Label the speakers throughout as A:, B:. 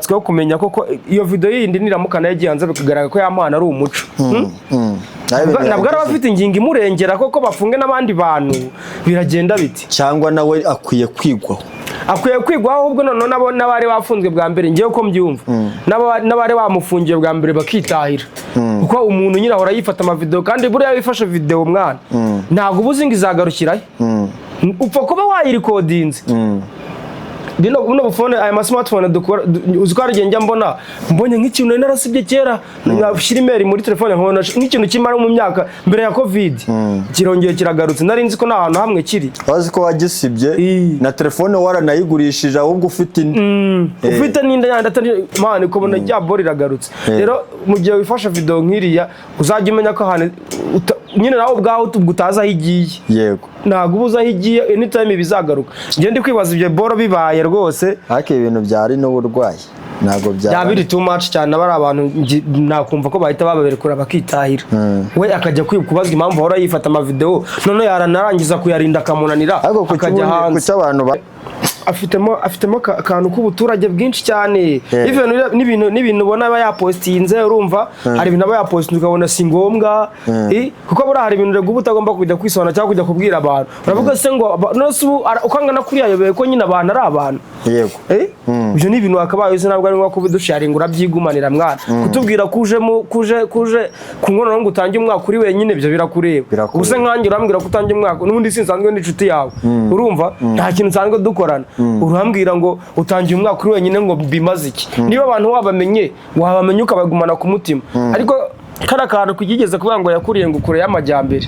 A: Tswe kumenya koko iyo video yindi niramukana yagiye hanze bikagaragara ko yamana ari umuco. Nabwo arabafite ingingo imurengera koko bafunge n'abandi bantu biragenda biti.
B: Cyangwa nawe akwiye kwigwaho.
A: Akwiye kwigwaho ahubwo none nabo nabari bafunzwe bwa mbere ngiye ko mbyumva. Nabari bamufungiye bwa mbere bakitahira. Kuko umuntu nyira ahora yifata ama video kandi buriya yifashe video mwana. Ntago ubuzinga izagarukirayo. Upfa kuba wayirekodinze. Dino bufone aya smartphone dukora uzikora njya mbonye nk'ikintu narasibye kera nashira email muri telefone nkabona nk'ikintu kimara mu myaka mbere ya covid kirongeye kiragarutse nari nzi ko nahantu hamwe kiri
B: bazi ko wagisibye na telefone waranayigurishije ahubwo ufite
A: ufite n'inda yandi atari man ko bona rya bori ragarutse rero mu gihe wifasha video nkiriya uzajya umenya ko hane nyine nawe ubwaho utaza higiye
B: yego
A: ntago ubuza higiye anytime bizagaruka ngiye ndi kwibaza ibyo boro bibaye rwose
B: hake ibintu byari n'uburwayi nago
A: byabiri too much cyane abari abantu nakumva ko bahita bababerekura bakitahira we akajya kwibukubazwa impamvu ahora yifata ama video none yaranarangiza kuyarinda akamunanira akajya hanze
B: kuca abantu
A: afitemo akantu k'ubuturage bwinshi cyane n'ibintu ubona aba yapostinze urumva hari ibintu aba yapostinze ukabona si ngombwa kuko buri hari ibintu rego utagomba kujya kwisona cyangwa kujya kubwira abantu uravuga se ngo nose ukangana kuri yayobeye ko nyine abantu ari abantu
B: yego
A: ibyo ni ibintu akabaye uzi ntabwo ari ngo kubidusharinga urabyigumanira mwana kutubwira kuje kunkono ngo utange umwaka uri wenyine byo birakureba ubuse nkanjye urambwira ko utange umwaka n'ubundi sinsanzwe n'inshuti yawe urumva nta kintu nsanzwe dukorana urambwira ngo utangiye umwaka uri wenyine ngo bimaze iki niba abantu wabamenye ukabagumana ku mutima ariko karakantu kugigeze kuvuga ngo yakuriye ngo kure y'amajyambere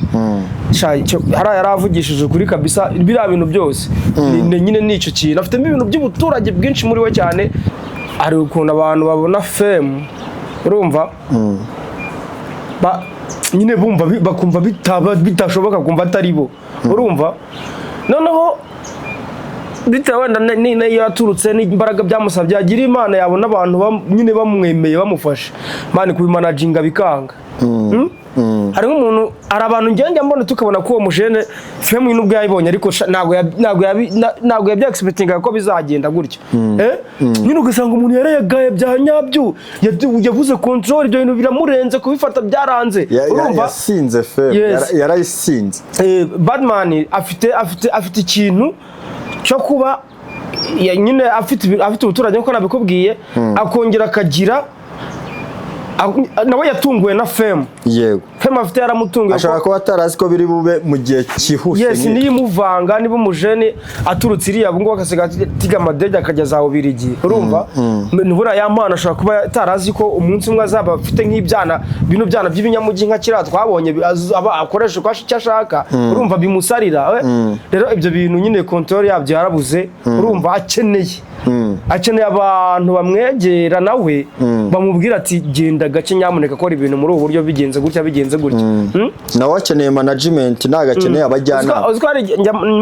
A: hari yaravugishije kuri kabisa bira bintu byose nyine nico kintu afite ibintu by'ubuturage bwinshi muri we cyane ari ukuntu abantu babona fame urumva nyine bumva bakumva bitashoboka kumva atari bo urumva noneho bitewe wenda niyo yaturutse n'imbaraga byamusabye agira Imana yabona abantu nyine bamwemeye bamufasha Imana kubimanaginga bikanga hari nk'umuntu ari abantu ngenge mbona tukabona ko uwo mujene femme n'ubwo yayibonye ariko ntabwo yabyaexpectinga ko bizagenda gutyo nyine ugasanga umuntu yarayagaye bya nyabyo yavuze control ibyo bintu biramurenze kubifata byaranze
B: urumva yasinze femme yarayisinze
A: Batman afite ikintu cyo kuba nyine afite ubuturage nko nabikubwiye akongera akagira nawe yatunguwe na femme
B: yego
A: femme afite yaramutunguye
B: ashaka ko atarazi ko biri bube mu gihe cyihuse
A: yes niyo muvanga niba umujene aturutse iriya bungo akasiga tiga amadege akajya za ubirigi urumva nubura yamana ashaka kuba atarazi ko umunsi umwe azaba afite nk'ibyana bino byana by'ibinyamugi nka kira twabonye akoresha ko ashaka urumva bimusarira rero ibyo bintu nyine control yabyo yarabuze urumva akeneye abantu bamwegera nawe bamubwira ati genda gace nyamuneka akora ibintu muri ubu buryo bigenze gutya
B: nawe akeneye management nagakeneye abajyana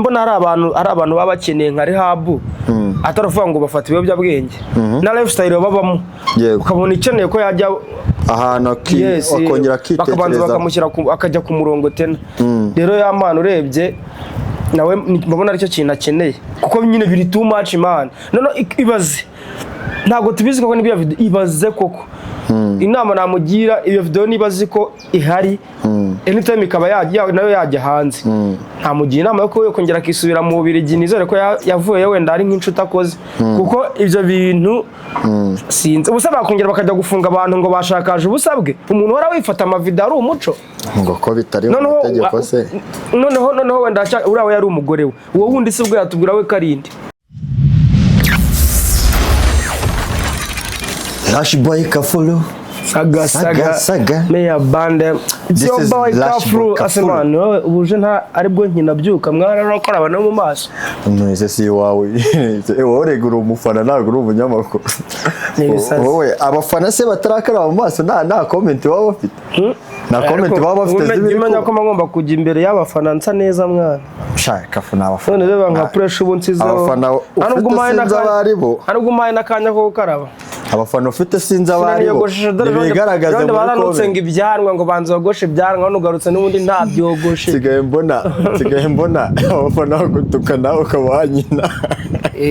A: mbona hari abantu baba bakeneye nka rehab ataravuga ngo bafata ibiyobyabwenge na lifestyle babamo ukabona ikeneye ko yajya
B: ahantu akongera akitekereza
A: bakabanza bakamushyira akajya ku murongo tena rero yamana urebye nawe mbona aricyo kintu akeneye kuko nyine biri too much man none ibaze ntabwo tubizi ko nibiya video ibaze koko inama namugira iyo video nibaze ko ihari anytime ikaba nayo yajya hanze ntamugira inama yo kongera kisubira mu Bubiligi nizere ko yavuye wenda ari nk'inshuti akoze kuko ibyo bintu sinzi ubusa bakongera bakajya gufunga abantu ngo bashakaje ubusabwe umuntu wara wifata ama video ari umuco
B: ngo ko bitari mu tegeko se
A: noneho wenda urawe yari umugore we uwo wundi se ubwo yatubwira we karindi
B: Rush Boy Kafulu
A: Saga Meya Bande Yo Boy Kafulu asemana ubuje nta aribwo nkinabyuka mwarakora abantu mu maso
B: none si wawe woregura umufana nagura umunyamakuru wowe abafana se batarakara mu maso nta comment baba bafite na comment baba bafite
A: zibimenya ko ngomba kujya imbere y'abafana nsa neza mwana
B: shaka afana abafana
A: none reba nka pressure ubunsizo
B: abafana
A: arubwo umaye nakanya ko gukaraba
B: abafana ufite sinzi abari bo
A: bigaragaza muri baranutse ngo ibyanwa ngo banzogoshe ibyanwa nugarutse n'ubundi nta byogoshe
B: sigaye mbona abafana bagutukana ukabanyina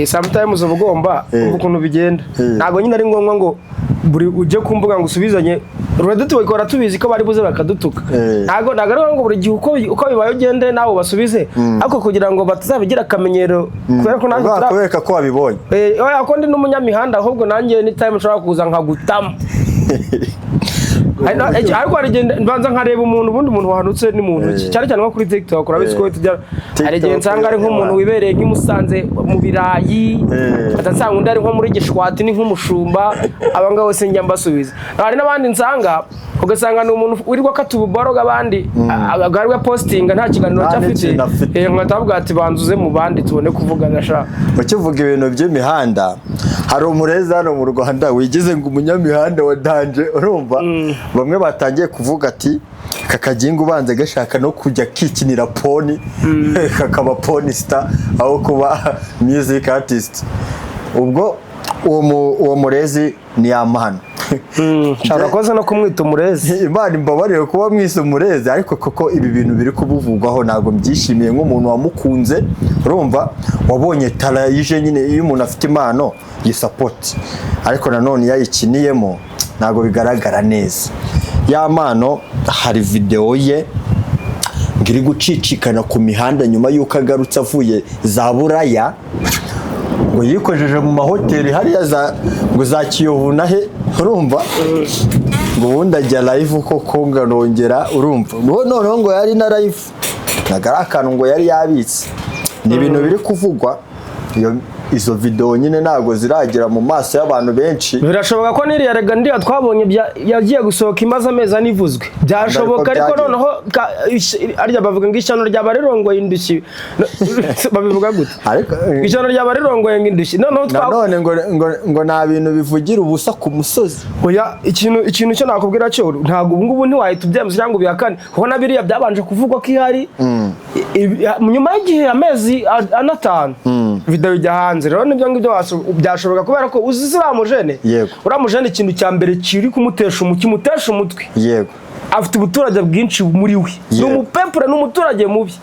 A: sometimes ubugomba ukuntu bigenda ntago nyine ari ngombwa ngo buri uje kumbuga ngo usubizanye Rwanda tubikora tubizi ko bari buze bakadutuka ntago ngo buri gihe uko bibaye ugende nawe basubize ariko kugira ngo batazabigira akamenyero kubera ko nanjye
B: turabereka ko wabibonye
A: oya ko ndi n'umunyamihanda ahubwo nanjye ni time ushobora kuza nkagutama ariko arigenda mbanza nkareba ubundi umuntu wahanutse ni muntu cyane cyane nko kuri TikTok urabizi ko tujya arigenda nsanga ari nk'umuntu wibereye nk'imusanze mu birayi atansanga undi ari nko muri Gishwati ni nk'umushumba abanga bose njya mbasubiza hari n'abandi nsanga ugasanga ni umuntu wirirwa katububaro abandi agarwa posting nta kiganiro cyafite nkatavuga ati banzuze mu bandi tubone kuvugana sha
B: bakivuga ibintu by'imihanda hari umureza hano mu Rwanda wigize ngo umunyamihanda wa danje urumva bamwe batangiye kuvuga ati kakaginga ubanze gashaka no kujya kikinira poni kakaba poni star aho kuba music artist ubwo uwo murezi ni amahano
A: Urakoze no kumwita umurezi
B: Imana imbabarire kuba mwise umurezi ariko koko ibi bintu biri kubuvugwaho ntago mbyishimiye nk'umuntu wamukunze urumva wabonye tala yije nyine iyo umuntu afite impano yisupport ariko nanone yayikiniyemo ntago bigaragara neza ya mpano hari video ye ngiri gucicikana ku mihanda nyuma yuko agarutse avuye za Buraya ngo yikojeje mu mahoteli hariya ngo za Kiyovu nahe urumva ngo ubundi ajya live koko ngarongera urumva noneho ngo yari na live nagara akantu ngo yari yabitse ni ibintu biri kuvugwa izo video nyine nago ziragira mu maso y'abantu benshi
A: birashoboka ko niri yarega ndi twabonye yagiye gusohoka imaze ameza nivuzwe byashoboka ariko noneho arya bavuga ngo ishyano rya barirongoye indushyi babivuga gute
B: ariko
A: ishyano rya barirongoye indushyi
B: none ngo nta bintu bivugira ubusa ku musozi
A: oya ikintu cyo nakubwira cyo ntago ngubu ntiwahita ubyemeza cyangwa ubihakane kuko nabiriya byabanje kuvugwa ko ihari nyuma y'igihe amezi anatanu video ijya hanze rero nibyo ngibyo byashoboka kubera ko uziramujene uramujene ikintu cya mbere kiri kumutesha umutwe
B: yego
A: afite ubuturage bwinshi muri we ni umupepure n'umuturage mubi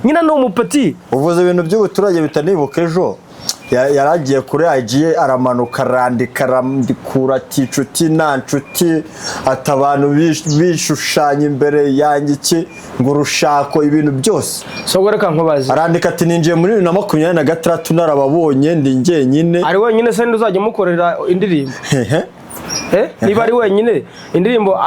A: nyina no umupeti
B: uvuze ibintu by'ubuturage bitanibuka ejo yaragiye kuri IG aramanuka randikura ticuti na nshuti atabantu bishushanya imbere yanjye iki ngo rushako ibintu byose
A: so reka nkubaze
B: arandika ati ninjiye muri 2026 narababonye ndi ngenyine
A: ari wenyine se nduzajya mukorera indirimbo niba ari wenyine indirimbo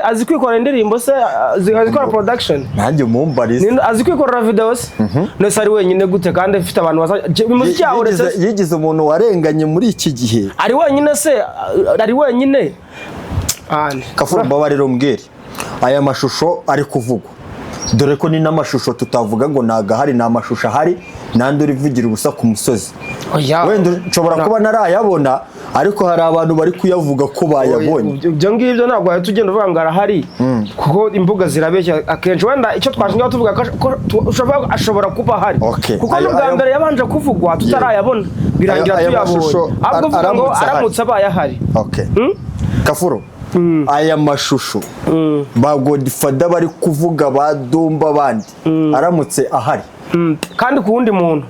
A: azi kwikora indirimbo se azi kwikora production
B: nanjye mumbarize
A: azi kwikora videos nese ari wenyine gute kandi afite abantu bimuziki yaho
B: yigize umuntu warenganye muri iki gihe
A: ari wenyine se ari wenyine
B: Kafuru mbabariro mbwire aya mashusho ari kuvugwa dore ko ni n'amashusho tutavuga ngo nagahari na amashusho ahari nandi urivugira ubusa ku musozi wenda nshobora kuba narayabona ariko hari abantu bari kuyavuga ko bayabonye
A: ibyo ngibyo ntabwo ahita ugenda uvuga ngo arahari kuko imbuga zirabeshya akenshi wenda icyo twashingaho tuvuga ko ashobora kuba ahari kuko n'ubwa mbere yabanje kuvugwa tutarayabona birangira tuyabonye ahubwo uvuga ngo aramutse abaye ahari
B: Kafuru aya mashusho ba Godfather bari kuvuga badumba bandi aramutse ahari
A: kandi ku wundi muntu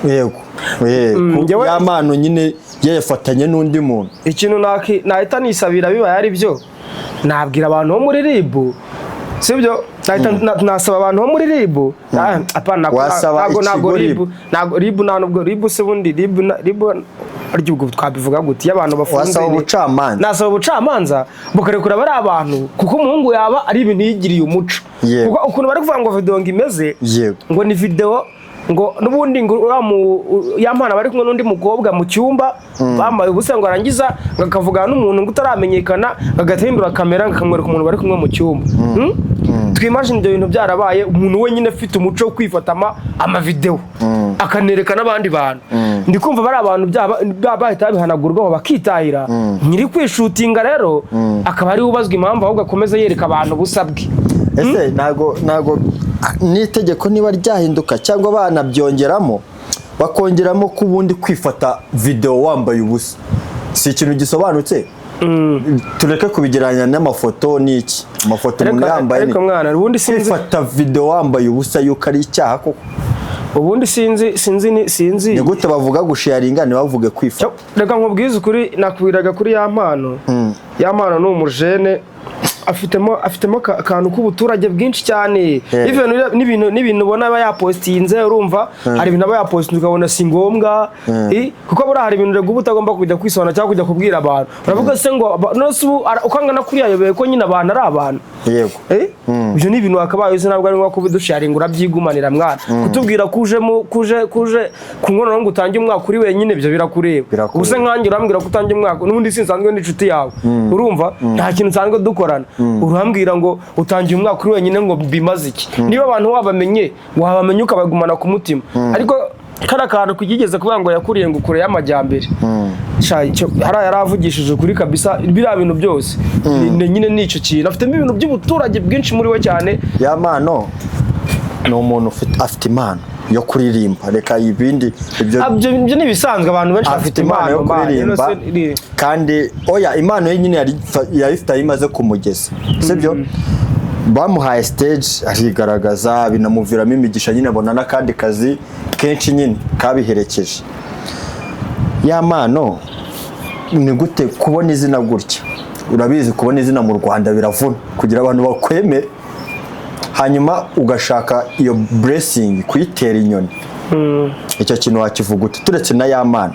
B: yego ya mano nyine yafatanye n'undi muntu
A: ikintu nahita nisabira bibaye ari byo nabwira abantu bo muri RIB sibyo nasaba abantu bo muri RIB apana nago RIB nubwo RIB se bundi RIB aryo twabivuga gute y'abantu bafunze nasaba ubucamanza bukarekura bari abantu kuko umuhungu yaba ari ibintu yigiriye umuco kuko ukuntu bari kuvuga ngo video ngimeze ngo ni video ngo nubundi ngo yampana bari kumwe n'undi mukobwa mu cyumba bambaye ubuse ngo arangiza ngakavugana n'umuntu ngo utaramenyekana agatindura kamera ngakamwereka umuntu bari kumwe mu cyumba twimagine ibyo bintu byarabaye umuntu wenyine afite umuco wo kwifatama ama video akanereka n'abandi bantu ndikumva bari abantu bahita bihanagurwaho bakitahira nyiri kwishutinga rero akaba ari ubazwa impamvu ahubwo akomeza yereka abantu busabwe
B: ese nago n'itegeko niba ryahinduka cyangwa banabyongeramo bakongeramo kubundi kwifata video wambaye ubusa si ikintu gisobanutse. Tureke kubigeranya n'amafoto n'iki, amafoto umuntu yambaye
A: ariko mwana ubundi sinzi
B: fata video wambaye ubusa yuko ari icyaha koko.
A: Ubundi sinzi
B: ni gute bavuga gusharinga ni bavuge kwifata.
A: Reka nkubwize ukuri nakwiraga kuri ya mpano. Ya mpano ni umujene afitemo akantu k'ubuturage bwinshi cyane. N'ibintu ubona aba yapostinze urumva hari ibintu aba yapostinze ukabona si ngombwa kuko buri hari ibintu rego utagomba kujya kwisobanura cyangwa kujya kubwira abantu. Uravuga se ngo nose ukangana kuri yayobeye ko nyine abantu ari abantu.
B: Yego.
A: Ibyo ni ibintu wakabaye uzi nabwo ari ngo kubidusharinga urabyigumanira mwana. Kutubwira kuje kunkono ngo utange umwaka uri wenyine ibyo birakureba. Ubuse nkanjye urambwira ko utange umwaka n'ubundi sinsanzwe n'inshuti yawe. Urumva nta kintu nsanzwe dukorana. Urambwira ngo utangiye umwaka uri wenyine ngo bimaze iki? Niba abantu wabamenye ukabagumana ku mutima. Ariko kara kantu kugigeze kuvuga ngo yakuriye ngo kure y'amajyambere. Hari yaravugishije kuri kabisa biriya bintu byose. Nyine nico kintu afitemo ibintu by'ubuturage bwinshi muri we cyane.
B: Ya mano no umuntu afite impano yo kuririmba. Reka ibindi
A: ibyo ni bisanzwe abantu benshi
B: afite impano yo kuririmba kandi oya impano ye nyine yari ifite imaze kumugeza, sibyo? Bamuhaye stage arigaragaza binamuviramo imigisha nyine abona n'akandi kazi kenshi nyine kabiherekeje. Ya mano ni gute kubona izina gutya? Urabizi kubona izina mu Rwanda biravuna kugira abantu bakwemere, hanyuma ugashaka iyo blessing kuyitera inyoni. Icyo kintu wakivuga ute? Turetse na ya mana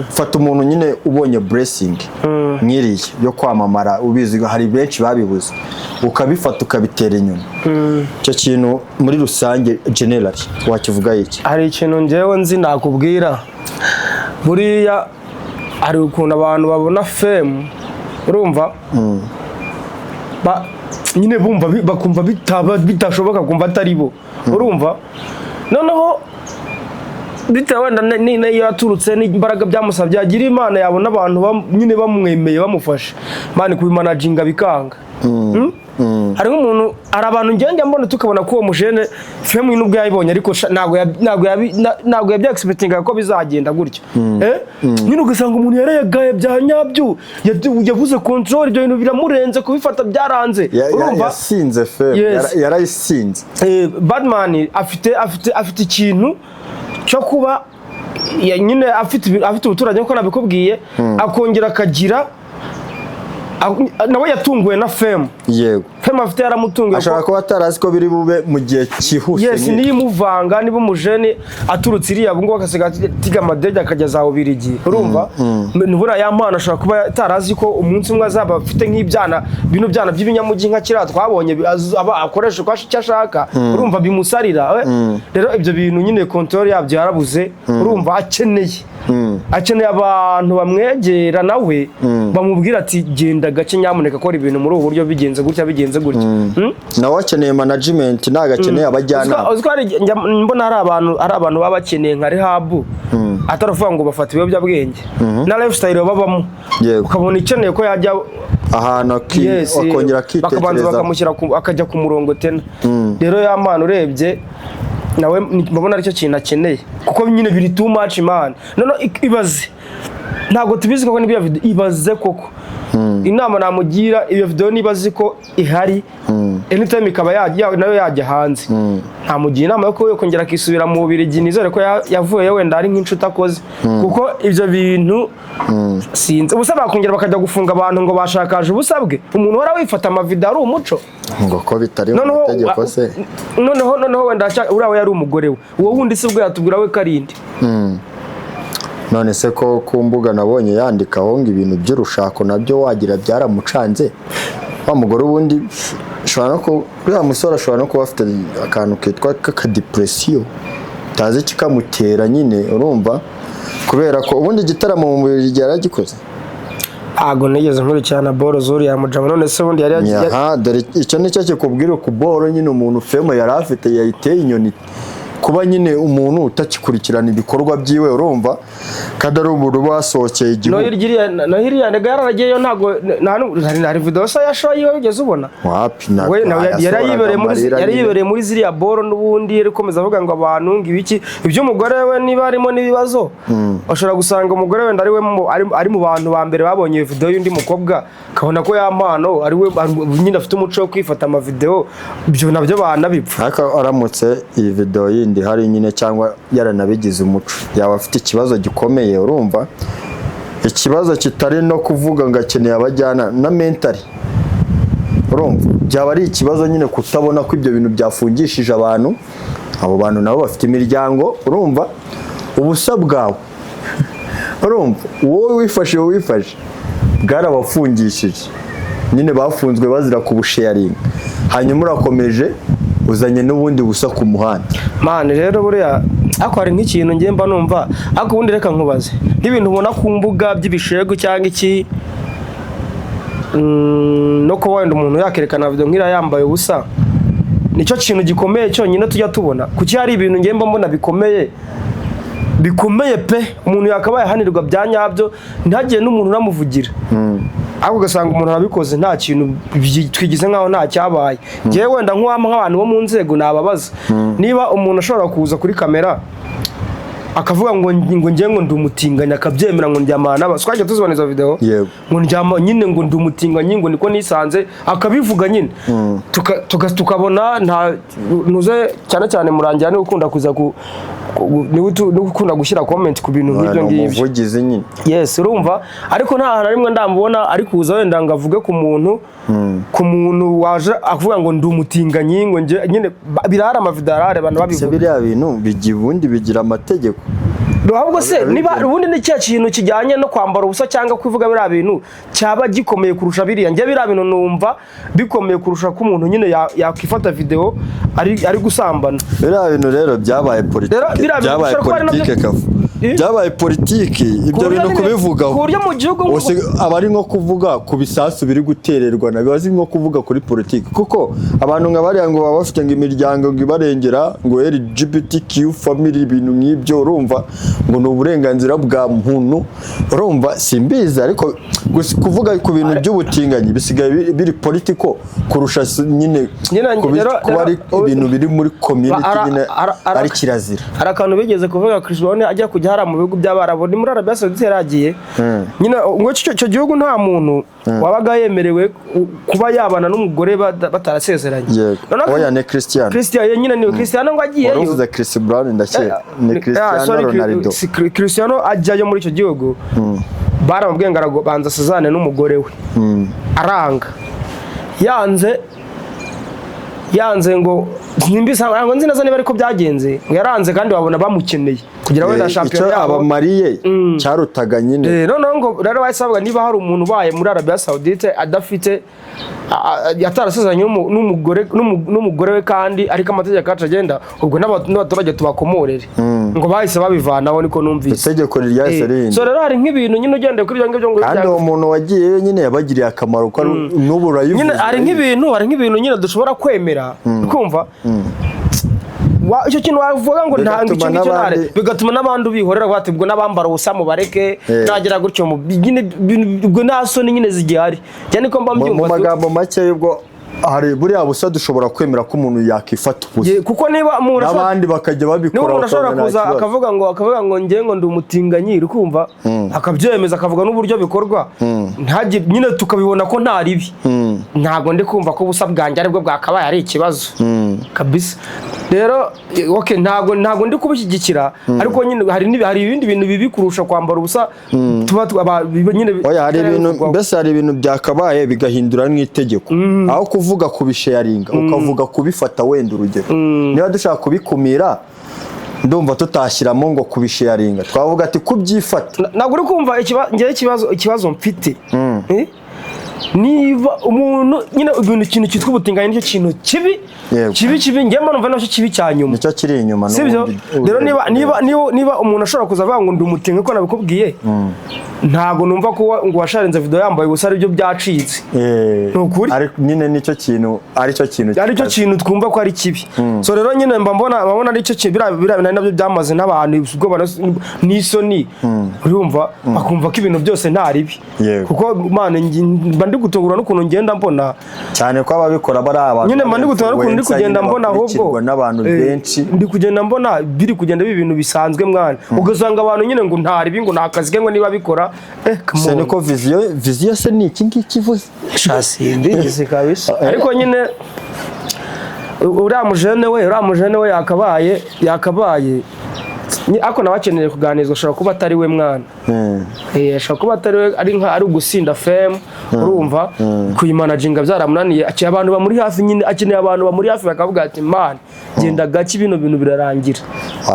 B: fata umuntu nyine ubonye blessing nyiriye yo kwamamara, ubizi hari benshi babibuze, ukabifata ukabitera inyoni. Icyo kintu muri rusange generally wakivuga iki?
A: Hari ikintu ngewe nzi nakubwira, buriya hari ukuntu abantu babona fame urumva nyine bumva bakumva bitashoboka kumva atari bo urumva. Noneho bitewe wenda nine yaturutse n'imbaraga byamusabye agira imana yabona abantu nyine bamwemeye bamufashe mani kubimanaginga bikanga. Hari nk'umuntu hari abantu ngende mbona tukabona ko uwo mujene fame n'ubwo yayibonye ariko ntabwo yabyaexpectinga ko bizagenda gutyo. Nyine ugasanga umuntu yarayagaye bya nyabyo yavuze control ibyo bintu biramurenze kubifata byaranze
B: urumva yasinze fame yarayisinze.
A: Badman afite ikintu cyo kuba nyine afite ubuturage nko nabikubwiye akongera akagira nawe yatunguwe na fame.
B: Yego.
A: Fame afite yaramutunguye.
B: Ashaka ko atarazi ko biri bube mu gihe cyihuse.
A: Yes, niyo muvanga niba umujene aturutse iriya bungo akasiga tiga amadege akageza aho birigi urumva. Nubura ya mpano ashaka kuba atarazi ko umunsi umwe azaba afite nk'ibyana bino byana by'ibinyamugi nka kira twabonye akoresha ko ashaka urumva bimusarira. Rero ibyo bintu nyine control yabyo yarabuze urumva akeneye abantu bamwegera nawe bamubwira ati genda gace nyamuneka akora ibintu muri ubu buryo bigenze gutya
B: nawe akeneye management nagakeneye abajyana.
A: Mbona hari abantu baba bakeneye nka rehab ataravuga ngo bafata ibiyobyabwenge na lifestyle babamo ukabona ikeneye ko yajya
B: ahantu akongera akitekereza
A: bakabanza bakamushyira akajya ku murongo tena. Rero ya mpano urebye nawe mbona aricyo kintu akeneye kuko nyine biri too much man. None ibaze ntabwo tubizi koko nibiya video ibaze koko inama namugira iyo video nibazi ko ihari anytime ikaba nayo yajya hanze ntamugira inama yo kongera akisubira mu Bubiligi nizere ko yavuye wenda ari nk'inshuti akoze kuko ibyo bintu sinzi ubusa bakongera bakajya gufunga abantu ngo bashakaje ubusabwe umuntu wara wifata amavideo ari umuco
B: ngo ko bitari mu tegeko se.
A: Noneho wenda urawe yari umugore we uwo wundi se ubwo yatubwira we karindi.
B: None se ko ku mbuga nabonye yandikaho ngo ibintu by'urushako nabyo wagira byaramucanze wa mugore ubundi shobora no ko uriya musore ashobora no kuba afite akantu kitwa depression tazi kikamutera nyine urumva kubera ko ubundi igitaramo mu Bubiligi yaragikoze.
A: Ago nigeze nkuru cyane boro zuri ya mujama none se ubundi yari
B: dore icyo nicyo kikubwira ku boro nyine umuntu femo yari afite yayiteye inyoni kuba nyine umuntu utakikurikirana ibikorwa byiwe urumva kandi ari umuntu basohokeye igihugu
A: no hirya ndega yararagiyeyo ntago hari video sa yashoye ugeze ubona
B: wapi
A: yari yibereye muri ziriya boro n'ubundi yari komeza avuga ngo abantu ngibiki iby'umugore we niba harimo n'ibibazo bashobora gusanga umugore we ari mu bantu ba mbere babonye video y'undi mukobwa kabona ko yampano ari we nyine afite umuco wo kwifata ama video ibyo nabyo banabipfa
B: ariko aramutse iyi video yindi hari nyine cyangwa yaranabigize umuco yaba afite ikibazo gikomeye urumva ikibazo kitari no kuvuga ngo akeneye abajyana na mentally urumva byaba ari ikibazo nyine kutabona ko ibyo bintu byafungishije abantu abo bantu nabo bafite imiryango urumva ubusa bwawe urumva wowe wifashe bwarabafungishije nyine bafunzwe bazira kubusharinga hanyuma urakomeje uzanye n'ubundi busa ku muhanda
A: man rero buriya ako hari nk'ikintu ngiye mba numva ako ubundi reka nkubaze nk'ibintu ubona ku mbuga by'ibishego cyangwa iki no kuba wenda umuntu yakerekana video nk'ira yambaye ubusa nicyo kintu gikomeye cyonyine tujya tubona kuki hari ibintu ngiye mba mbona bikomeye pe umuntu yakabaye hanirwa bya nyabyo ntagiye n'umuntu uramuvugira ahubwo ugasanga umuntu arabikoze nta kintu twigize nkaho nta cyabaye ngewe wenda nk'abantu bo mu nzego nababaza niba umuntu ashobora kuza kuri kamera akavuga ngo ngiye ngo ndumutinganya akabyemera ngo ndyamana n'aba twaje tuzibona izo video ngo ndyama nyine ngo ndumutinganya ngo niko nisanze akabivuga nyine tukabona nta nuze cyane murangira ni ukunda kuza ukunda gushyira comment ku bintu nk'ibyo ngibyo
B: umuvugizi nyine
A: yes urumva ariko nta hantu rimwe ndamubona ari kuza wenda ngo avuge ku muntu waje avuga ngo ndumutinganyi ngo nyine birara amavidarare abantu babivuga
B: biriya bintu bigibundi bigira amategeko
A: ahubwo se niba ubundi ni cya kintu kijyanye no kwambara ubusa cyangwa kwivuga biriya bintu cyaba gikomeye kurusha biriya njye biriya bintu numva bikomeye kurusha ko umuntu nyine yakifata video ari gusambana
B: biriya bintu rero byabaye politike ibyo bintu kubivugaho
A: ku buryo mu gihugu
B: abari nko kuvuga ku bisasu biri gutererwa na bibazi nko kuvuga kuri politike kuko abantu nka bariya ngo baba bafite ngo imiryango ngo ibarengera ngo LGBTQ family ibintu nk'ibyo urumva ngo ni uburenganzira bwa muntu urumva simbizi ariko kuvuga ku bintu by'ubutinganyi bisigaye biri politiko kurusha nyine kuba ari ibintu biri muri community nyine ari kirazira
A: hari akantu bigeze kuvuga Chris Brown ajya kujya hara mu bihugu by'Abarabu ni muri Arabia Saudite yaragiye nyine ngo icyo gihugu nta muntu wabaga yemerewe kuba yabana n'umugore batarasezeranye
B: oya ne Cristiano
A: nyine ni Cristiano ngo agiye
B: waruvuze Chris Brown ndakeka ni Cristiano Ronaldo
A: Cristiano ajyayo muri icyo gihugu baramubwiye ngo arabanza asezerane n'umugore we aranga yanze ngo nimbisa ngo nzi nazo niba ariko byagenze ngo yaranze kandi babona bamukeneye kugira wenda champion yabo
B: abamariye cyarutaga nyine
A: noneho ngo rero basabaga niba hari umuntu ubaye muri Arabia Saudite adafite yatarasezeranye n'umugore we kandi ariko amategeko acagenda ubwo n'abaturage tubakomorere ngo bahise babivanaho niko numvise
B: itegeko ryahise rindi
A: so rero hari nk'ibintu nyine ugende kuri ibyo ngibyo ngo
B: kandi uwo muntu wagiye nyine yabagiriye akamaro ko n'ubu urayivuze
A: nyine hari nk'ibintu nyine dushobora kwemera kumva icyo kintu wavuga ngo nta ngicyo ntare bigatuma n'abandi bihorera bati ubwo n'abambara ubusa mu bareke nagera gutyo ubwo nasoni nyine zigihari cyane ko mba mbyumva
B: mu magambo make y'ubwo hari buriya busa dushobora kwemera ko umuntu yakifata ubusa
A: kuko niba umuntu
B: n'abandi bakajya babikora
A: umuntu ashobora kuza akavuga ngo ngiye ngo ndi umutinganyi ukumva akabyemeza akavuga n'uburyo bikorwa nyine tukabibona ko nta ribi ntago ndi kumva ko ubusa bwanjye aribwo bwakabaye ari ikibazo kabisa rero okay ntago ndi kubishyigikira ariko nyine hari ibindi bintu bibi kurusha kwambara ubusa tuba nyine
B: hari ibintu byakabaye bigahindura n'itegeko aho kuvuga kubisharinga ukavuga kubifata wenda urugero niba dushaka kubikumira ndumva tutashyiramo ngo kubisharinga twavuga ati kubyifata
A: ntabwo uri kumva ikibazo mfite niba umuntu nyine ikintu cyitwa ubutinganyi nicyo kintu kibi ngiye mbona numva nacyo kibi cyanyuma
B: nicyo kiri inyuma
A: sibyo rero niba umuntu ashobora kuza avuga ngo ndi umutinga ko nabikubwiye ntago numva ko ngo washarinze video yambaye ubusa ari byo byacitse nukuri
B: ariko nyine nicyo kintu aricyo kintu
A: twumva ko ari kibi so rero nyine mbona aricyo kintu bira nabyo byamaze n'abantu ubwo n'isoni urumva bakumva ko ibintu byose nta ribi kuko man mba ndi gutungura n'ukuntu ngenda mbona
B: cyane ko ababikora bari abantu
A: nyine mba ndi gutungura n'ukuntu ndi kugenda mbona ahubwo
B: n'abantu benshi
A: ndi kugenda mbona biri kugenda ibintu bisanzwe mwana ugasanga abantu nyine ngo nta ribi ngo nta kazi ngo niba bikora
B: se niko viziyo se ni iki ngiki ivuze
A: shasi mbizi kabisa ariko nyine uriya mujene we yakabaye ako nabakeneye kuganizwa ashobora kuba atari we mwana ashobora kuba atari we ari ugusinda fame urumva kuyimanaginga byaramunaniye akeneye abantu bamuri hafi nyine akeneye abantu bamuri hafi bakavuga ati man genda gake bino bintu birarangira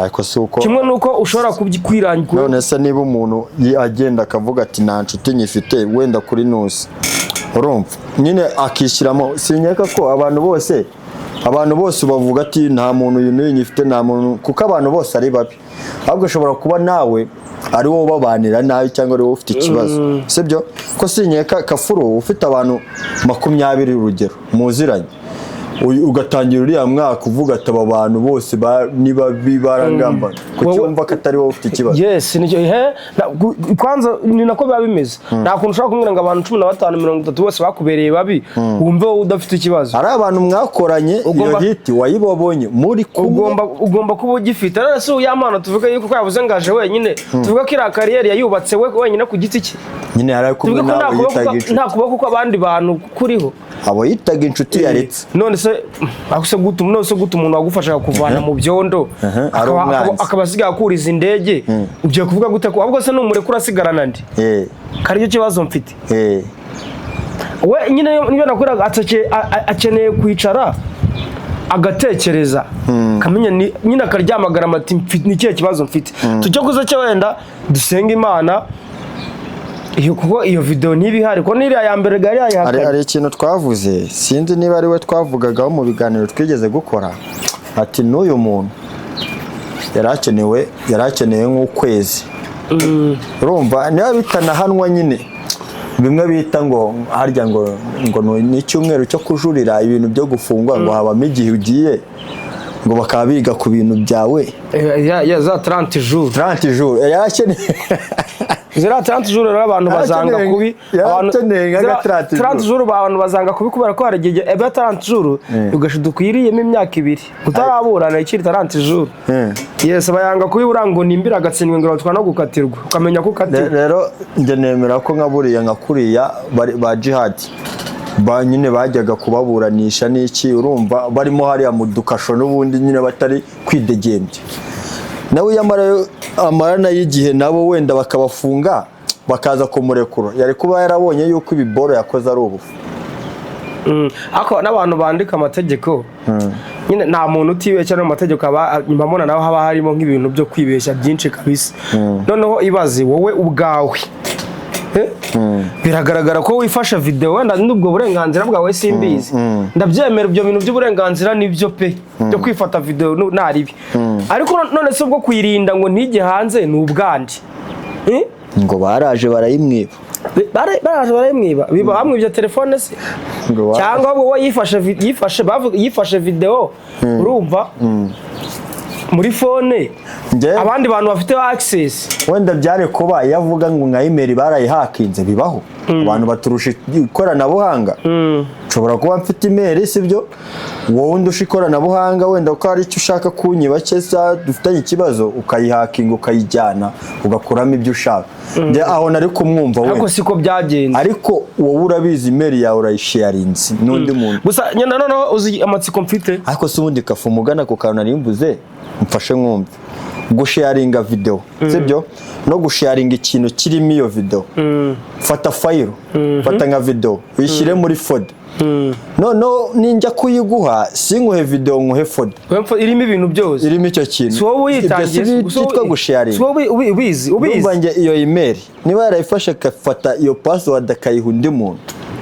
B: ariko si uko
A: kimwe nuko ushobora kwirangira
B: none se niba umuntu agenda akavuga ati nta nshuti nyifite wenda kuri nusi urumva nyine akishyiramo sinyeka ko abantu bose bavuga ati nta muntu uyu nyifite nta muntu kuko abantu bose ari babi ahubwo ushobora kuba nawe ari wowe babanira nabi cyangwa ari wowe ufite ikibazo sibyo ko sinyeka kafuro ufite abantu 20 urugero muziranye ugatangira uriya mwaka uvuga ati aba bantu bose niba bibarangamba kucyumva ko atari wowe ufite ikibazo
A: yes nicyo kwanza ni nako biba bimeze nta kuntu ushaka kumwira ngo abantu 15 30 bose bakubereye babi wumve wowe udafite ikibazo
B: ari abantu mwakoranye iyo hiti wayibabonye muri
A: ugomba kuba ugifite rero se uyamana tuvuga yuko ko yavuze ngaje wenyine tuvuga ko ira career yayubatse we wenyine ku giti cye
B: nyine hari kumwe nawe
A: nta kuba kuko abandi bantu kuriho
B: abo yitaga inshuti yaretse
A: none se akuse guta umuntu wagufasha kuvana mu byondo akabasiga akuriza indege ugiye kuvuga gute ko ahubwo se numure kurasigarana ndi kariyo kibazo mfite we nyine niyo nakora akeneye kwicara agatekereza kamenya nyine akaryamagara amati ni kiye kibazo mfite tujye kuza cyo wenda dusenga Imana kuko iyo video ntibihari ko niriya ya mbere gari yayihakanye
B: ari ikintu twavuze sinzi niba ari we twavugagaho mu biganiro twigeze gukora ati n'uyu muntu yarakeneye nk'ukwezi urumva niba bitanahanwa nyine bimwe bita ngo harya ngo ni icyumweru cyo kujurira ibintu byo gufungwa ngo habamo igihe ugiye ngo bakaba biga ku bintu byawe
A: za 30 jours
B: yarakeneye
A: zira 30 jours rero abantu bazanga kubi
B: abantu
A: 30 jours abantu bazanga kubi kubera ko haragiye 30 jours ugashidukwiriyemo imyaka 2 utaraburana ikiri 30 jours yes bayanga kubi urango nimbira agatsindwe ngo twana gukatirwa ukamenya ko katirwa
B: rero nge nemera ko nkaburiya nkakuriya ba jihad nyine bajyaga kubaburanisha n'iki urumva barimo hariya mu dukasho n'ubundi nyine batari kwidegembya nawe amarana y'igihe nabo wenda bakabafunga bakaza kumurekura yari kuba yarabonye yuko ibiboro yakoze ari ubufu
A: ako n'abantu bandika amategeko nyine nta muntu utibeshya no mategeko nyuma mbona naho haba harimo nk'ibintu byo kwibeshya byinshi kabisa noneho ibaze wowe ubwawe biragaragara ko wifasha video wenda n'ubwo burenganzira bwawe simbizi ndabyemera ibyo bintu by'uburenganzira nibyo pe byo kwifata video naribi ariko none se ubwo kwirinda ngo ntijye hanze n'ubwandi
B: ngo baraje barayimwiba
A: biba bamwe ibyo telefone se cyangwa ubwo yifashe video urumva muri phone abandi bantu bafite access
B: wenda byare kuba yavuga ngo nka email barayihakinze bibaho abantu baturusha ikoranabuhanga nshobora kuba mfite email sibyo wowe ndusha ikoranabuhanga wenda ko ari icyo ushaka kunyiba cyesa dufitanye ikibazo ukayihakinga ukayijyana ugakuramo ibyo ushaka aho nari kumwumva we
A: ariko siko byagenze
B: ariko wowe urabizi email yawe urayisharinze n'undi muntu
A: gusa nyana noneho uzi amatsiko mfite
B: ariko se ubundi kafu mugana ku kantu nari mvuze mfashe mwumve gusharinga video sibyo no gusharinga ikintu kirimo iyo video fata file fata nka video uyishyire muri folder no ninjya kuyiguha singuhe video nguhe folder
A: irimo ibintu byose
B: irimo icyo kintu
A: so wowe yitangiye
B: cyitwa gusharinga
A: so ubizi
B: nje iyo email niba yarayifashe kafata iyo password akayiha undi muntu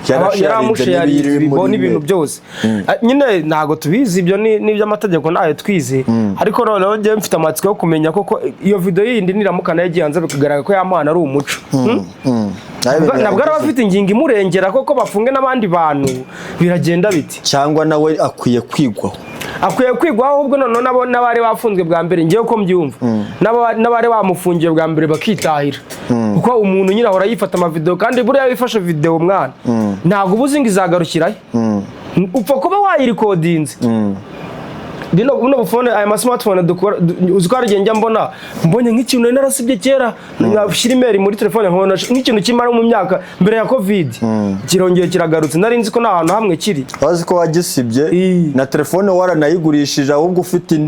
A: yaramushe bibona ibintu byose nyine ntago tubizi ibyo ni by'amategeko nayo twize ariko noneho ngiye mfite amatsiko yo kumenya koko iyo video yindi niramukana yagiye hanze bikagaragara ko yamana ari umuco nabwo arabafite ingingo imurengera koko bafunge n'abandi bantu biragenda biti
B: cyangwa nawe akwiye kwigwaho
A: ahubwo none n'abari bafunzwe bwa mbere ngiye ko mbyumva n'abari bamufungiye bwa mbere bakitahira kuko umuntu nyine ahora yifata amavideo kandi buriya wifashe video mwana ntabwo ubuzi ngo izagarukirayo upfa kuba wayirikodinze buno bufone aya smartphone dukora uzikora njya mbonye nk'ikintu nari narasibye kera nkashyira email muri telefone nkabona nk'ikintu kimara mu myaka mbere ya covid kirongeye kiragarutse nari nzi ko nta hantu hamwe kiri
B: wazi ko wagisibye na telefone waranayigurishije ahubwo ufite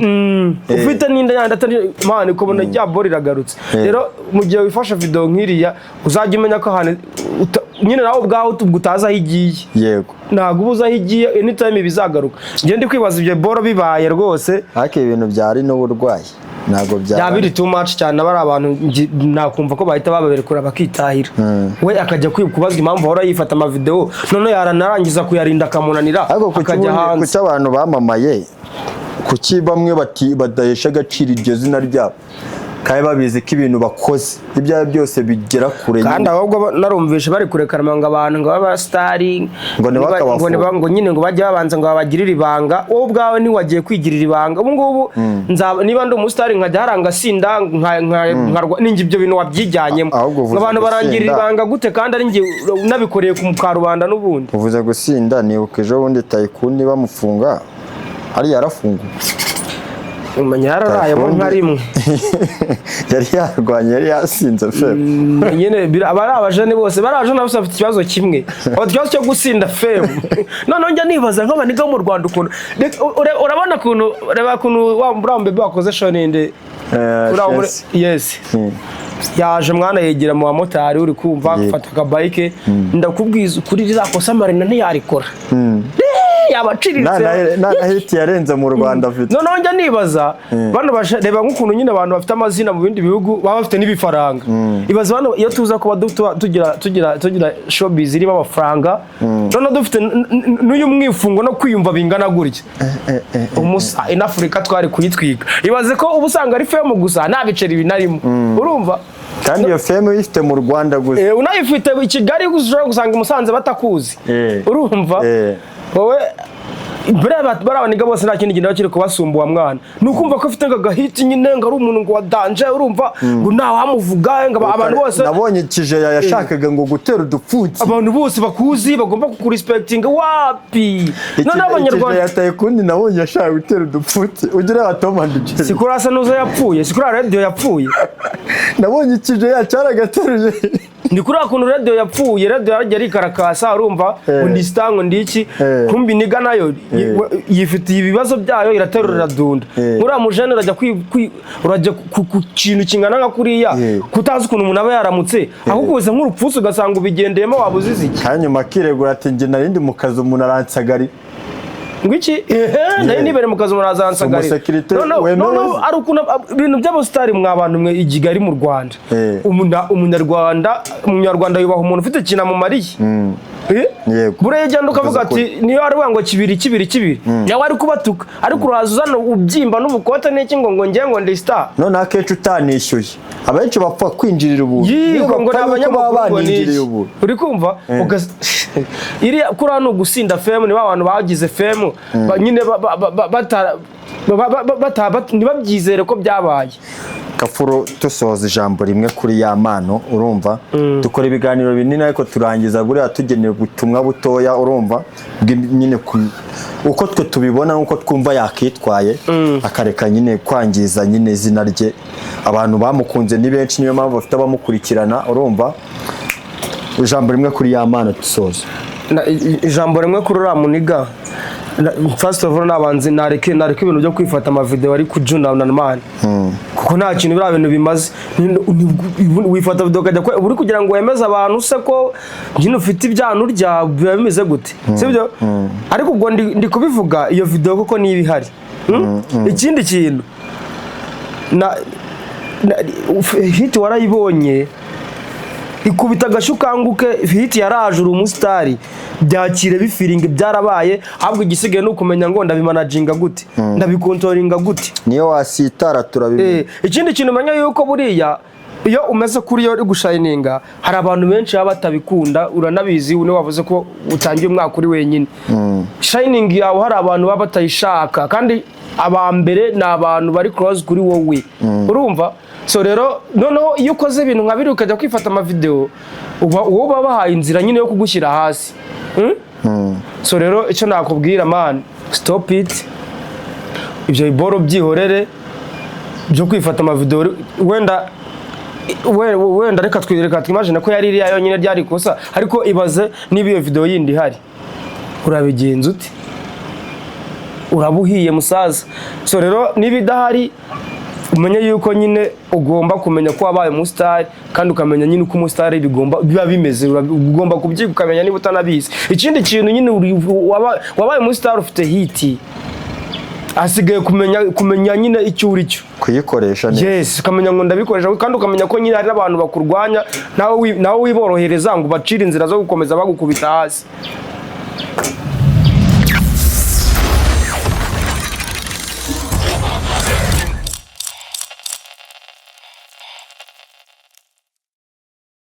A: n'inda yandi atari man kubona rya bori iragarutse rero mu gihe wifasha video nk'iriya uzajya umenya ko ahantu nyine nawe ubwaho utazi aho igiye
B: yego
A: ntabwo ubuze aho igiye anytime bizagaruka njye ndi kwibaza ibyo boro bibaye rwose
B: ariko ibintu byari n'uburwayi ntabwo
A: byabiri too much cyane abari abantu nakumva ko bahita bababerekura bakitahira we akajya kubazwa impamvu ahora yifata amavideo none yaranarangiza kuyarinda akamunanira akajya hanze
B: kuki abantu bamamaye kuki bamwe badahesha agaciro iryo zina ryabo kandi babizi ko ibintu bakoze ibyaha byose bigera kure
A: kandi ahubwo narumvishe bari kurekarama ngo abantu ngo baba stari ngo nyine ngo bajye babanza ngo babagirire ibanga wowe ubwawe ntiwagiye kwigirira ibanga ubu ngubu niba ndi umusitari nkajya haranga sinda ninjye ibyo bintu wabyijyanyemo abantu barangirira ibanga gute kandi ari njye nabikoreye ku karubanda n'ubundi
B: uvuze gusinda nibuka ejo bundi Tayikuni bamufunga ari yarafunguwe
A: umenya yararayemo nka rimwe
B: yari yarwanye yari yasinze feme
A: nyine abari abajene bose baraje nabo bafite ikibazo kimwe ikibazo cyo gusinda feme none njya nibaza nk'abaniga mu Rwanda ukuntu urabona kuntu reba kuntu wa mbebe wakoze shonende yes yaje mwana yegera mu bamotari uri kumva gufata akabike ndakubwiza ukuri rizakosa Marina ntiyarikora
B: yabaciriritse na hit yarenze mu Rwanda afite
A: none njya nibaza bano bareba nk'ukuntu nyine abantu bafite amazina mu bindi bihugu baba bafite n'ibifaranga ibaza bano iyo tuza kuba tugira showbiz irimo amafaranga none dufite n'uyu mwifungo no kwiyumva bingana gutya umusa in Africa twari kuyitwika ibaze ko ubusanga ari fame gusa nta biceri binarimo urumva
B: kandi iyo fame uyifite mu Rwanda gusa
A: unayifite i Kigali gusa gusanga Musanze batakuzi urumva wowe barabaniga bose nta kindi kintu kiri kubasumbuwa mwana nukumva ko afite ngagahiti nyine ngo ari umuntu ngo wadanje urumva ngo nta wamuvuga ngo abantu bose
B: nabonye kije yashakaga ngo gutera udupfuki
A: abantu bose bakuzi bagomba kukurespectinga wapi none abanyarwanda
B: yataye kundi nabonye yashaka gutera udupfuki ugira atomanda ugire
A: sikurasa nuzo yapfuye sikura radio yapfuye
B: nabonye kije yacaragateruye
A: ndi kuri akuntu radio yapfuye radio yari karakasa urumva undi stango ndiki kumbi niga nayo yifitiye ibibazo byayo iraterura dunda muri amujene urajya ku kintu kingana nka kuriya kutazi ukuntu umuntu aba yaramutse ahubwo nk'urupfuso ugasanga ubigendeyemo wabuzize iki
B: hanyuma kiregura ati nge narindi mu kazi umuntu aransagari
A: ngwiki nari nibere mu kazi umuntu aransagari no ari ukuntu ibintu by'abasitari mwabantu mwe igigari mu Rwanda umunyarwanda yubaha umuntu ufite ikintu amumariye buriya ugenda ukavuga ati niyo ari ngo kibiri yawe ari kubatuka ariko uraza uzana ubyimba n'ubukote n'iki ngo ngiye ngo ndi star
B: none akenshi utanishyuye abenshi bapfa kwinjirira ubuntu
A: yego ngo n'abanyamakuru uri kumva iriya kuri hano gusinda fame ni abantu bagize fame nyine ntibabyizere ko byabaye
B: Kafuro tusoza ijambo rimwe kuri ya mano urumva dukora ibiganiro binini ariko turangiza buriya tugeneye ubutumwa butoya urumva nyine uko twe tubibona uko twumva yakitwaye akareka nyine kwangiza nyine izina rye abantu bamukunze ni benshi niyo mpamvu bafite abamukurikirana urumva ijambo rimwe kuri ya mano tusoza
A: ijambo rimwe kuri Ramuniga first of all nabanze nareke ibintu byo kwifata amavideo ari kujuna man kuko nta kintu bira bintu bimaze wifata video kajya uri kugira ngo wemeze abantu se ko nyine ufite ibyano rya biba bimeze gute sibyo ariko ubwo ndi kubivuga iyo video koko ni ibihari ikindi kintu hit warayibonye ikubita agashu kanguke hiti yaraje uri umusitari byakire bifiringe byarabaye ahubwo igisigaye no kumenya ngo ndabimanaginga gute ndabikontoringa gute
B: niyo wasitara turabimenya
A: ikindi kintu umenya yuko buriya iyo umeze kuri yo uri gushayininga hari abantu benshi baba batabikunda uranabizi une wavuze ko utangiye umwaka uri wenyine shining yawe hari abantu baba batayishaka kandi abambere ni abantu bari close kuri wowe urumva so rero noneho iyo ukoze ibintu nka biri ukajya kwifata amavideo uwo babahaye inzira nyine yo kugushyira hasi so rero icyo nakubwira man stop it ibyo biboro byihorere byo kwifata amavideo wenda reka twimagine ko yari iriya yonyine ryari kosa ariko ibaze niba iyo video yindi ihari urabigenza ute urabuhiye musaza so rero niba idahari umenye yuko nyine ugomba kumenya ko wabaye umustar kandi ukamenya nyine uko umustar biba bimeze ugomba kubyiga ukamenya niba utanabizi ikindi kintu nyine wabaye umustar ufite hiti asigaye kumenya nyine icyo uri cyo
B: kuyikoresha
A: neza yes ukamenya ngo ndabikoresha kandi ukamenya ko nyine hari abantu bakurwanya nawe wiborohereza ngo bacire inzira zo gukomeza bagukubita hasi